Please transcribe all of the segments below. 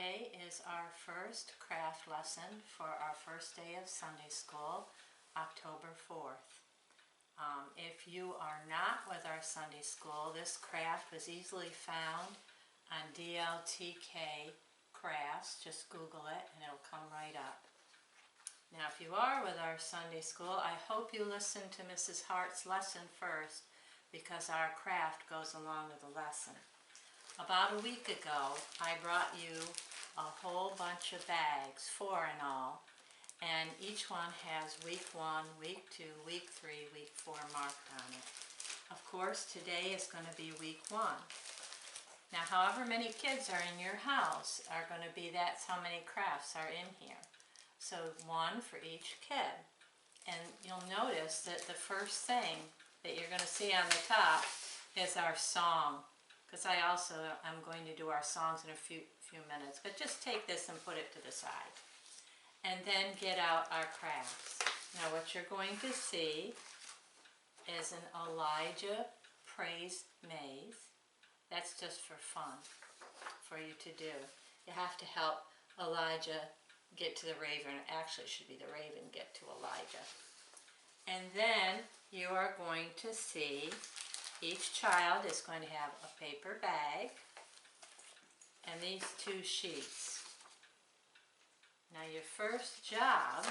Today is our first craft lesson for our first day of Sunday school, October 4th. If you are not with our Sunday school, this craft was easily found on DLTK Crafts. Just Google it and it'll come right up. Now if you are with our Sunday school, I hope you listen to Mrs. Hart's lesson first because our craft goes along with the lesson. About a week ago, I brought you a whole bunch of bags, 4 in all, and each one has week 1, week 2, week 3, week 4 marked on it. Of course, today is going to be week 1. Now, however many kids are in your house are going to be, that's how many crafts are in here. So 1 for each kid. And you'll notice that the first thing that you're going to see on the top is our song. Because I also am going to do our songs in a few minutes, but just take this and put it to the side. And then get out our crafts. Now what you're going to see is an Elijah Praise Maze. That's just for fun, for you to do. You have to help Elijah get to the raven. Actually, it should be the raven get to Elijah. And then you are going to see each child is going to have a paper bag and these 2 sheets. Now your first job,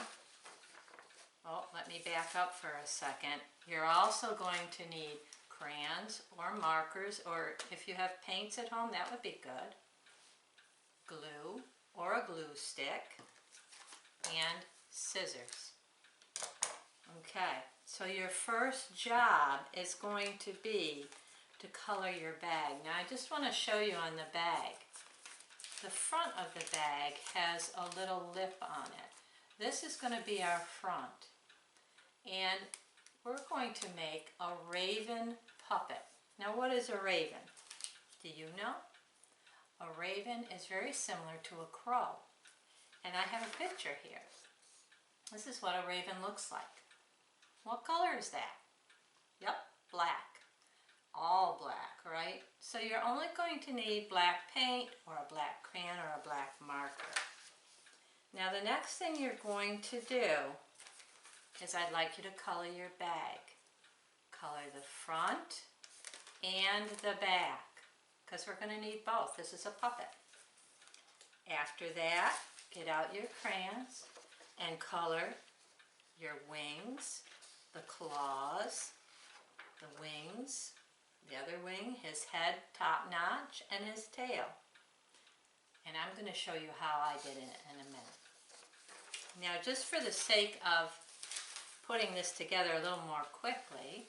let me back up for a second. You're also going to need crayons or markers, or if you have paints at home, that would be good. Glue or a glue stick and scissors. Okay, so your first job is going to be to color your bag. Now I just want to show you on the bag. The front of the bag has a little lip on it. This is going to be our front. And we're going to make a raven puppet. Now what is a raven? Do you know? A raven is very similar to a crow. And I have a picture here. This is what a raven looks like. What color is that? Yep, black. All black, right? So you're only going to need black paint or a black crayon or a black marker. Now the next thing you're going to do is I'd like you to color your bag. Color the front and the back, because we're going to need both. This is a puppet. After that, get out your crayons and color your wings, the claws, the wings, the other wing, his head top notch, and his tail. And I'm going to show you how I did it in a minute. Now just for the sake of putting this together a little more quickly,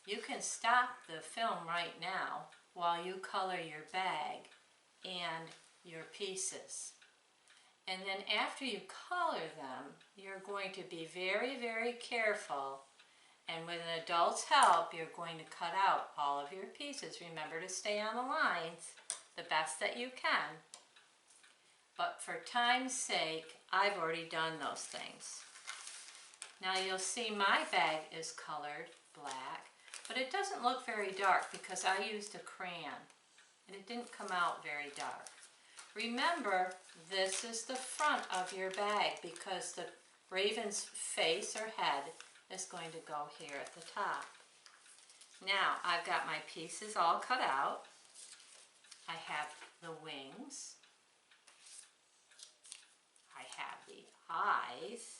you can stop the film right now while you color your bag and your pieces. And then after you color them, you're going to be very, very careful. And with an adult's help, you're going to cut out all of your pieces. Remember to stay on the lines the best that you can. But for time's sake, I've already done those things. Now you'll see my bag is colored black, but it doesn't look very dark because I used a crayon. And it didn't come out very dark. Remember, this is the front of your bag because the raven's face or head is going to go here at the top. Now, I've got my pieces all cut out. I have the wings. I have the eyes.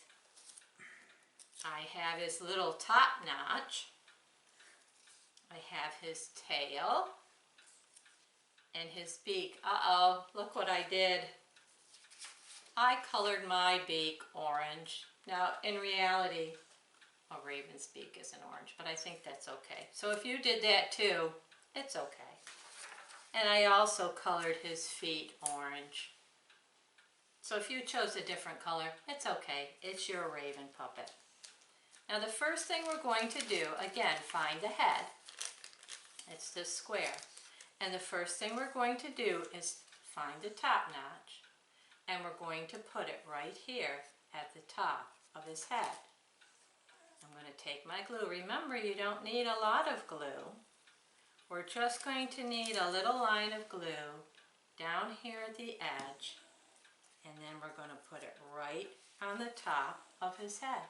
I have his little top notch. I have his tail. And his beak. Uh-oh, look what I did. I colored my beak orange. Now, in reality, a raven's beak isn't orange, but I think that's okay. So if you did that too, it's okay. And I also colored his feet orange. So if you chose a different color, it's okay. It's your raven puppet. Now the first thing we're going to do, again, find the head. It's this square. And the first thing we're going to do is find the top notch, and we're going to put it right here at the top of his head. I'm going to take my glue. Remember, you don't need a lot of glue. We're just going to need a little line of glue down here at the edge, and then we're going to put it right on the top of his head.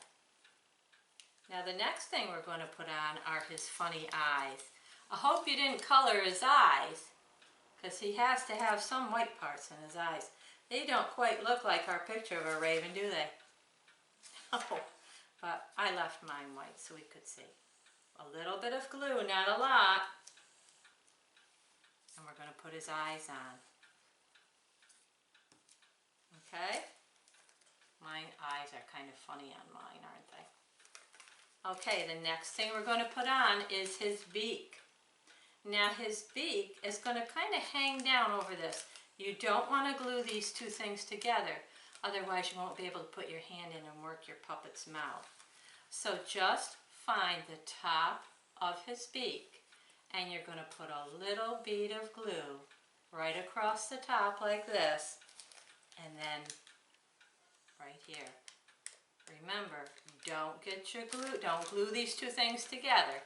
Now the next thing we're going to put on are his funny eyes. I hope you didn't color his eyes, because he has to have some white parts in his eyes. They don't quite look like our picture of a raven, do they? No, but I left mine white so we could see. A little bit of glue, not a lot. And we're going to put his eyes on. Okay? My eyes are kind of funny on mine, aren't they? Okay, the next thing we're going to put on is his beak. Now his beak is going to kind of hang down over this. You don't want to glue these two things together, otherwise you won't be able to put your hand in and work your puppet's mouth. So just find the top of his beak, and you're going to put a little bead of glue right across the top like this, and then right here. Remember, don't glue these two things together,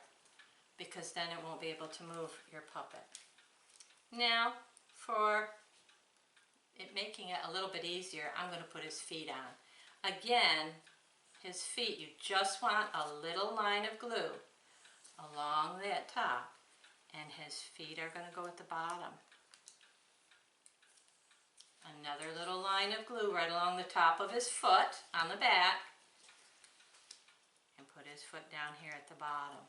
because then it won't be able to move your puppet. Now, for it making it a little bit easier, I'm going to put his feet on. Again, his feet, you just want a little line of glue along that top, and his feet are going to go at the bottom. Another little line of glue right along the top of his foot on the back, and put his foot down here at the bottom.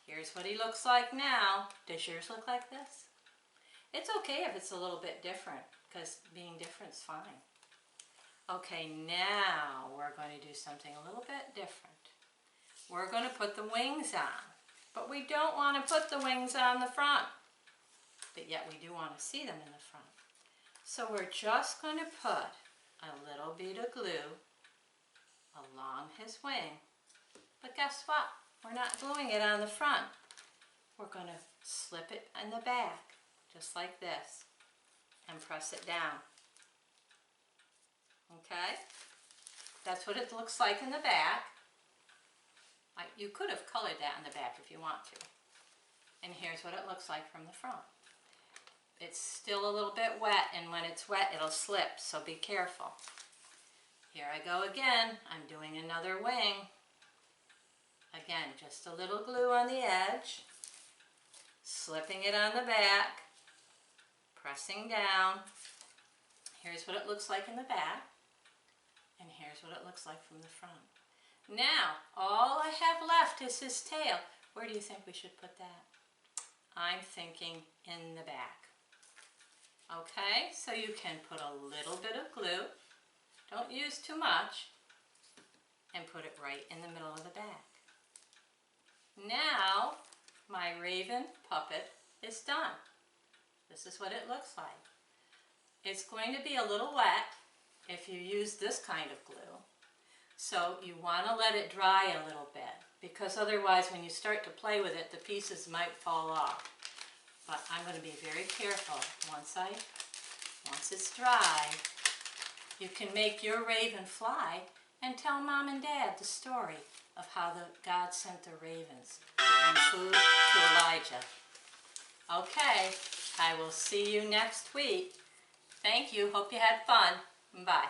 Here's what he looks like now. Does yours look like this? It's okay if it's a little bit different, because being different is fine. Okay, now we're going to do something a little bit different. We're going to put the wings on, but we don't want to put the wings on the front, but yet we do want to see them in the front. So we're just going to put a little bead of glue along his wing, but guess what? We're not gluing it on the front. We're going to slip it in the back, just like this, and press it down. Okay? That's what it looks like in the back. You could have colored that in the back if you want to. And here's what it looks like from the front. It's still a little bit wet, and when it's wet it'll slip, so be careful. Here I go again. I'm doing another wing. Again, just a little glue on the edge, slipping it on the back, pressing down. Here's what it looks like in the back, and here's what it looks like from the front. Now, all I have left is his tail. Where do you think we should put that? I'm thinking in the back. Okay, so you can put a little bit of glue, don't use too much, and put it right in the middle of the back. Now, my raven puppet is done. This is what it looks like. It's going to be a little wet if you use this kind of glue. So you want to let it dry a little bit, because otherwise when you start to play with it, the pieces might fall off. But I'm going to be very careful. Once it's dry, you can make your raven fly and tell Mom and Dad the story of how God sent the ravens to bring food to Elijah. Okay, I will see you next week. Thank you. Hope you had fun. Bye.